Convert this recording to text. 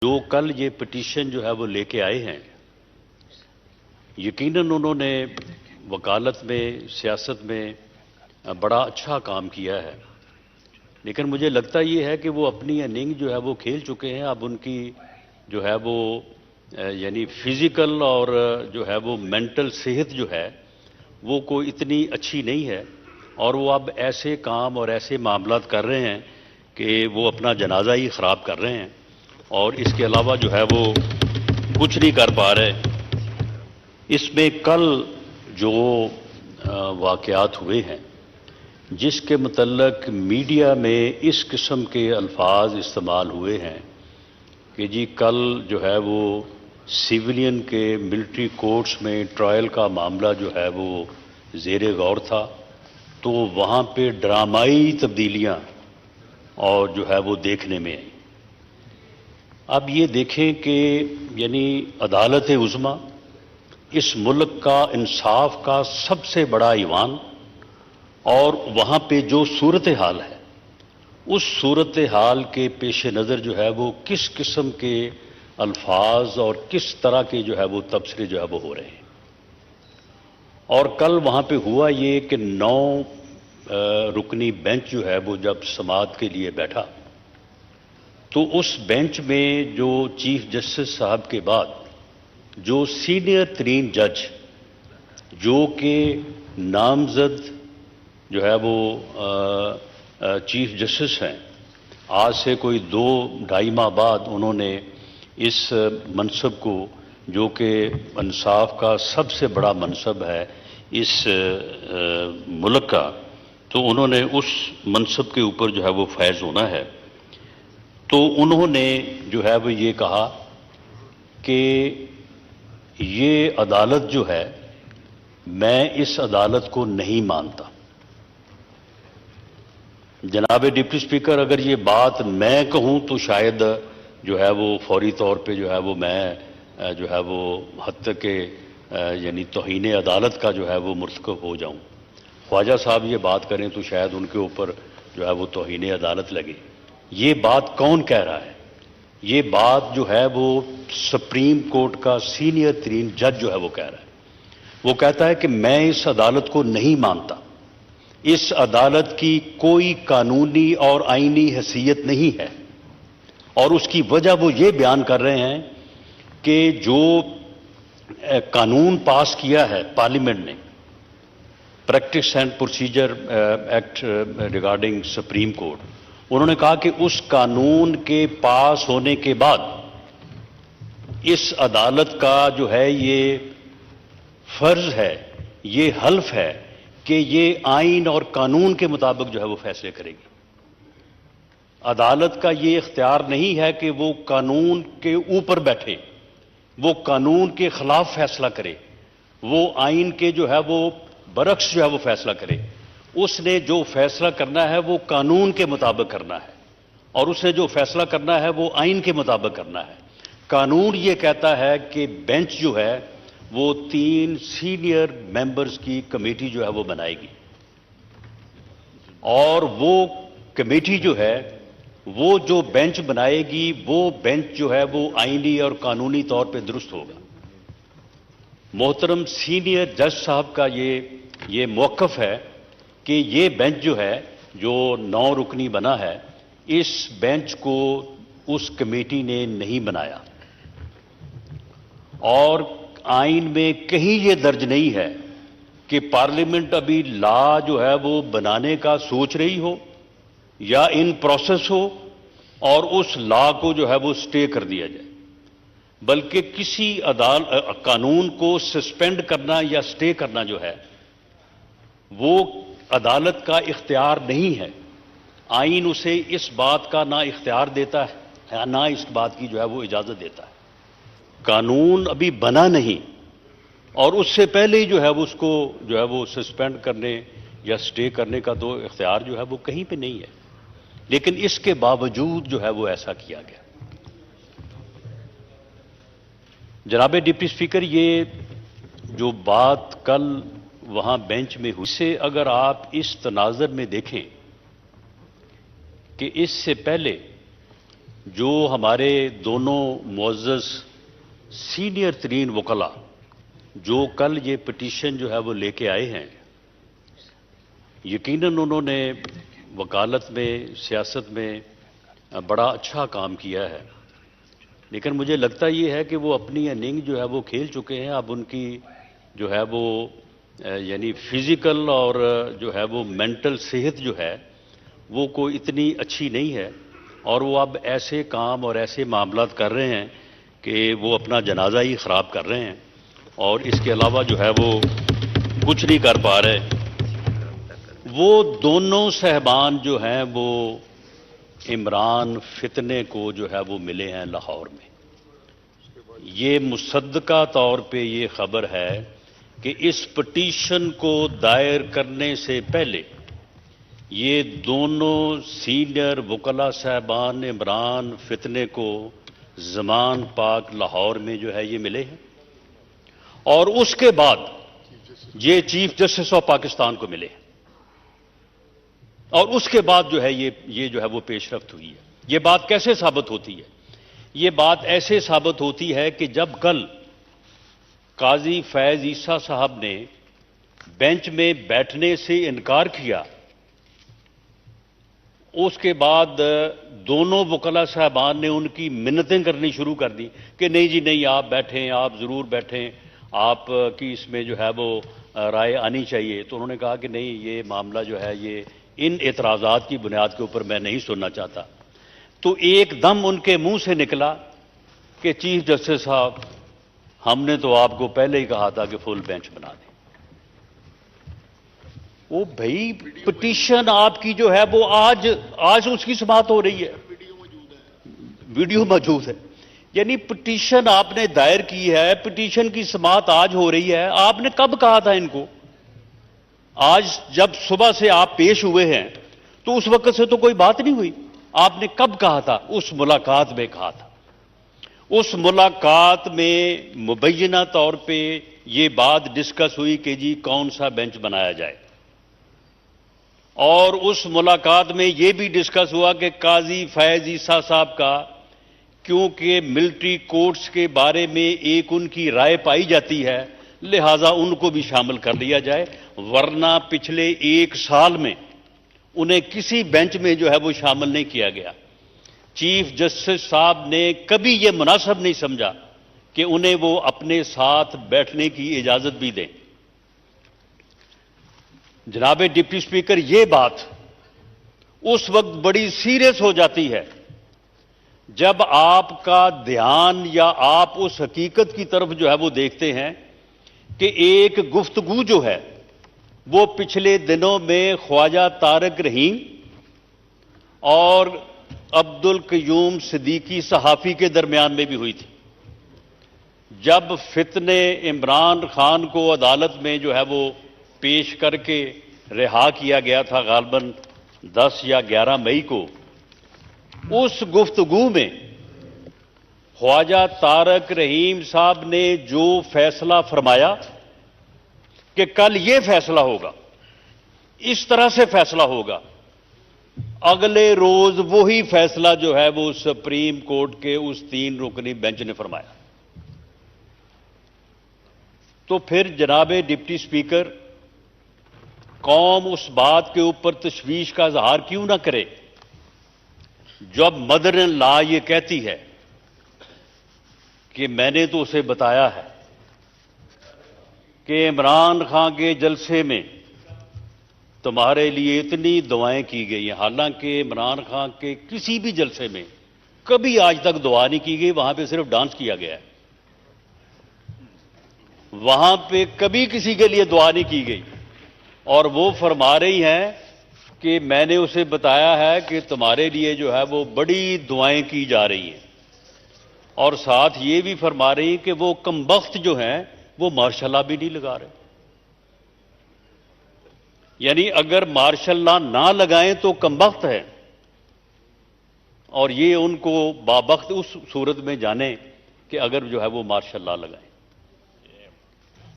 جو کل یہ پٹیشن جو ہے وہ لے کے آئے ہیں، یقیناً انہوں نے وکالت میں سیاست میں بڑا اچھا کام کیا ہے، لیکن مجھے لگتا یہ ہے کہ وہ اپنی اننگ جو ہے وہ کھیل چکے ہیں۔ اب ان کی جو ہے وہ یعنی فزیکل اور جو ہے وہ مینٹل صحت جو ہے وہ کوئی اتنی اچھی نہیں ہے، اور وہ اب ایسے کام اور ایسے معاملات کر رہے ہیں کہ وہ اپنا جنازہ ہی خراب کر رہے ہیں، اور اس کے علاوہ جو ہے وہ کچھ نہیں کر پا رہے۔ اس میں کل جو واقعات ہوئے ہیں، جس کے متعلق میڈیا میں اس قسم کے الفاظ استعمال ہوئے ہیں کہ جی کل جو ہے وہ سیولین کے ملٹری کورٹس میں ٹرائل کا معاملہ جو ہے وہ زیر غور تھا، تو وہاں پہ ڈرامائی تبدیلیاں اور جو ہے وہ دیکھنے میں آئیں۔ اب یہ دیکھیں کہ یعنی عدالت عظمیٰ اس ملک کا انصاف کا سب سے بڑا ایوان، اور وہاں پہ جو صورتحال ہے اس صورتحال کے پیش نظر جو ہے وہ کس قسم کے الفاظ اور کس طرح کے جو ہے وہ تبصرے جو ہے وہ ہو رہے ہیں۔ اور کل وہاں پہ ہوا یہ کہ 9 رکنی بینچ جو ہے وہ جب سماعت کے لیے بیٹھا، تو اس بینچ میں جو چیف جسٹس صاحب کے بعد جو سینئر ترین جج جو کہ نامزد جو ہے وہ چیف جسٹس ہیں، آج سے کوئی 2-2.5 ماہ بعد انہوں نے اس منصب کو، جو کہ انصاف کا سب سے بڑا منصب ہے اس ملک کا، تو انہوں نے اس منصب کے اوپر جو ہے وہ فائز ہونا ہے۔ تو انہوں نے جو ہے وہ یہ کہا کہ یہ عدالت جو ہے میں اس عدالت کو نہیں مانتا۔ جناب ڈپٹی اسپیکر، اگر یہ بات میں کہوں تو شاید جو ہے وہ فوری طور پہ جو ہے وہ میں جو ہے وہ حد تک کہ یعنی توہین عدالت کا جو ہے وہ مرتکب ہو جاؤں۔ خواجہ صاحب یہ بات کریں تو شاید ان کے اوپر جو ہے وہ توہین عدالت لگے۔ یہ بات کون کہہ رہا ہے؟ یہ بات جو ہے وہ سپریم کورٹ کا سینئر ترین جج جو ہے وہ کہہ رہا ہے۔ وہ کہتا ہے کہ میں اس عدالت کو نہیں مانتا، اس عدالت کی کوئی قانونی اور آئینی حیثیت نہیں ہے، اور اس کی وجہ وہ یہ بیان کر رہے ہیں کہ جو قانون پاس کیا ہے پارلیمنٹ نے، practice and procedure act regarding supreme court, انہوں نے کہا کہ اس قانون کے پاس ہونے کے بعد اس عدالت کا جو ہے یہ فرض ہے، یہ حلف ہے کہ یہ آئین اور قانون کے مطابق جو ہے وہ فیصلے کرے گی۔ عدالت کا یہ اختیار نہیں ہے کہ وہ قانون کے اوپر بیٹھے، وہ قانون کے خلاف فیصلہ کرے، وہ آئین کے جو ہے وہ برعکس جو ہے وہ فیصلہ کرے۔ اس نے جو فیصلہ کرنا ہے وہ قانون کے مطابق کرنا ہے، اور اس نے جو فیصلہ کرنا ہے وہ آئین کے مطابق کرنا ہے۔ قانون یہ کہتا ہے کہ بینچ جو ہے وہ 3 سینئر ممبرز کی کمیٹی جو ہے وہ بنائے گی، اور وہ کمیٹی جو ہے وہ جو بینچ بنائے گی وہ بینچ جو ہے وہ آئینی اور قانونی طور پہ درست ہوگا۔ محترم سینئر جج صاحب کا یہ موقف ہے کہ یہ بینچ جو ہے جو 9 رکنی بنا ہے، اس بینچ کو اس کمیٹی نے نہیں بنایا، اور آئین میں کہیں یہ درج نہیں ہے کہ پارلیمنٹ ابھی لا جو ہے وہ بنانے کا سوچ رہی ہو یا ان پروسیس ہو اور اس لا کو جو ہے وہ سٹے کر دیا جائے، بلکہ کسی قانون کو سسپینڈ کرنا یا سٹے کرنا جو ہے وہ عدالت کا اختیار نہیں ہے۔ آئین اسے اس بات کا نہ اختیار دیتا ہے نہ اس بات کی جو ہے وہ اجازت دیتا ہے۔ قانون ابھی بنا نہیں، اور اس سے پہلے ہی جو ہے وہ اس کو جو ہے وہ سسپینڈ کرنے یا سٹے کرنے کا تو اختیار جو ہے وہ کہیں پہ نہیں ہے، لیکن اس کے باوجود جو ہے وہ ایسا کیا گیا۔ جناب ڈپٹی اسپیکر، یہ جو بات کل وہاں بینچ میں ہوئی، سے اگر آپ اس تناظر میں دیکھیں کہ اس سے پہلے جو ہمارے دونوں معزز سینئر ترین وکلاء جو کل یہ پٹیشن جو ہے وہ لے کے آئے ہیں، یقیناً انہوں نے وکالت میں، سیاست میں بڑا اچھا کام کیا ہے، لیکن مجھے لگتا یہ ہے کہ وہ اپنی اننگ جو ہے وہ کھیل چکے ہیں۔ اب ان کی جو ہے وہ یعنی فزیکل اور جو ہے وہ مینٹل صحت جو ہے وہ کوئی اتنی اچھی نہیں ہے، اور وہ اب ایسے کام اور ایسے معاملات کر رہے ہیں کہ وہ اپنا جنازہ ہی خراب کر رہے ہیں، اور اس کے علاوہ جو ہے وہ کچھ نہیں کر پا رہے۔ وہ دونوں صاحبان جو ہیں وہ عمران فتنے کو جو ہے وہ ملے ہیں لاہور میں۔ یہ مصدقہ طور پہ یہ خبر ہے کہ اس پٹیشن کو دائر کرنے سے پہلے یہ دونوں سینئر وکلاء صاحبان عمران فتنے کو زمان پاک لاہور میں جو ہے یہ ملے ہیں، اور اس کے بعد یہ چیف جسٹس آف پاکستان کو ملے ہیں، اور اس کے بعد جو ہے یہ جو ہے وہ پیش رفت ہوئی ہے۔ یہ بات کیسے ثابت ہوتی ہے؟ یہ بات ایسے ثابت ہوتی ہے کہ جب کل قاضی فیض عیسیٰ صاحب نے بینچ میں بیٹھنے سے انکار کیا، اس کے بعد دونوں وکلاء صاحبان نے ان کی منتیں کرنی شروع کر دی کہ نہیں جی نہیں، آپ بیٹھیں، آپ ضرور بیٹھیں، آپ کی اس میں جو ہے وہ رائے آنی چاہیے۔ تو انہوں نے کہا کہ نہیں، یہ معاملہ جو ہے یہ ان اعتراضات کی بنیاد کے اوپر میں نہیں سننا چاہتا۔ تو ایک دم ان کے منہ سے نکلا کہ چیف جسٹس صاحب، ہم نے تو آپ کو پہلے ہی کہا تھا کہ فل بینچ بنا دیں۔ وہ بھائی پٹیشن آپ کی جو ہے وہ آج اس کی سماعت ہو رہی ہے، ویڈیو موجود ہے، یعنی پٹیشن آپ نے دائر کی ہے، پٹیشن کی سماعت آج ہو رہی ہے۔ آپ نے کب کہا تھا ان کو؟ آج جب صبح سے آپ پیش ہوئے ہیں تو اس وقت سے تو کوئی بات نہیں ہوئی۔ آپ نے کب کہا تھا؟ اس ملاقات میں کہا تھا۔ اس ملاقات میں مبینہ طور پہ یہ بات ڈسکس ہوئی کہ جی کون سا بینچ بنایا جائے، اور اس ملاقات میں یہ بھی ڈسکس ہوا کہ قاضی فیض عیسیٰ صاحب کا کیونکہ ملٹری کورٹس کے بارے میں ایک ان کی رائے پائی جاتی ہے، لہٰذا ان کو بھی شامل کر لیا جائے، ورنہ پچھلے ایک سال میں انہیں کسی بینچ میں جو ہے وہ شامل نہیں کیا گیا۔ چیف جسٹس صاحب نے کبھی یہ مناسب نہیں سمجھا کہ انہیں وہ اپنے ساتھ بیٹھنے کی اجازت بھی دیں۔ جناب ڈپٹی اسپیکر، یہ بات اس وقت بڑی سیریس ہو جاتی ہے جب آپ کا دھیان یا آپ اس حقیقت کی طرف جو ہے وہ دیکھتے ہیں کہ ایک گفتگو جو ہے وہ پچھلے دنوں میں خواجہ طارق رحیم اور عبدالقیوم صدیقی صحافی کے درمیان میں بھی ہوئی تھی، جب فتنے عمران خان کو عدالت میں جو ہے وہ پیش کر کے رہا کیا گیا تھا غالباً 10 یا 11 مئی کو۔ اس گفتگو میں خواجہ طارق رحیم صاحب نے جو فیصلہ فرمایا کہ کل یہ فیصلہ ہوگا، اس طرح سے فیصلہ ہوگا، اگلے روز وہی فیصلہ جو ہے وہ سپریم کورٹ کے اس 3 رکنی بینچ نے فرمایا۔ تو پھر جناب ڈپٹی اسپیکر، قوم اس بات کے اوپر تشویش کا اظہار کیوں نہ کرے جب مدر ان لا یہ کہتی ہے کہ میں نے تو اسے بتایا ہے کہ عمران خان کے جلسے میں تمہارے لیے اتنی دعائیں کی گئی ہیں، حالانکہ عمران خان کے کسی بھی جلسے میں کبھی آج تک دعا نہیں کی گئی، وہاں پہ صرف ڈانس کیا گیا ہے، وہاں پہ کبھی کسی کے لیے دعا نہیں کی گئی، اور وہ فرما رہی ہیں کہ میں نے اسے بتایا ہے کہ تمہارے لیے جو ہے وہ بڑی دعائیں کی جا رہی ہیں، اور ساتھ یہ بھی فرما رہی ہیں کہ وہ کمبخت جو ہیں وہ مارشل لا بھی نہیں لگا رہے۔ یعنی اگر مارشل لا نہ لگائیں تو کمبخت ہے، اور یہ ان کو بابخت اس صورت میں جانیں کہ اگر جو ہے وہ مارشل لا لگائیں۔